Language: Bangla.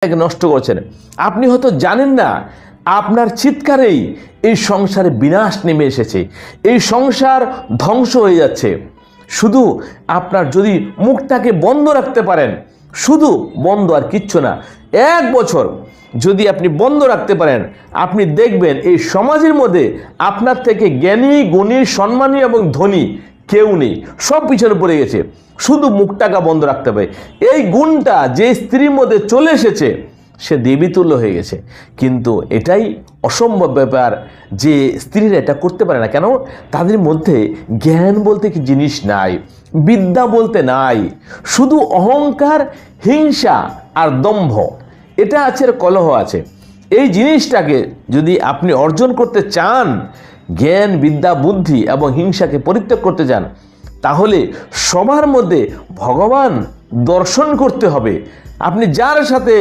নষ্ট করছেন। আপনি হয়তো জানেন না আপনার চিৎকারেই এই সংসারে বিনাশ নেমে এসেছে, এই সংসার ধ্বংস হয়ে যাচ্ছে। শুধু আপনার যদি মুখটাকে বন্ধ রাখতে পারেন, শুধু বন্ধ আর কিচ্ছু না, 1 বছর যদি আপনি বন্ধ রাখতে পারেন, আপনি দেখবেন এই সমাজের মধ্যে আপনার থেকে জ্ঞানী, গুণী, সম্মানী এবং ধনী কেউ নেই, সব পিছনে পড়ে গেছে। শুধু মুখটাকে বন্ধ রাখতে হবে। এই গুণটা যে স্ত্রীর মধ্যে চলে এসেছে সে দেবীতুল্য হয়ে গেছে। কিন্তু এটাই অসম্ভব ব্যাপার যে স্ত্রীরা এটা করতে পারে না। কেন? তাদের মধ্যে জ্ঞান বলতে কি জিনিস নাই, বিদ্যা বলতে নাই, শুধু অহংকার, হিংসা আর দম্ভ, এটা আছে, কলহ আছে। এই জিনিসটাকে যদি আপনি অর্জন করতে চান, জ্ঞান, বিদ্যা, বুদ্ধি এবং হিংসাকে পরিত্যাগ করতে চান, তাহলে সবার মধ্যে ভগবান দর্শন করতে হবে। আপনি যার সাথে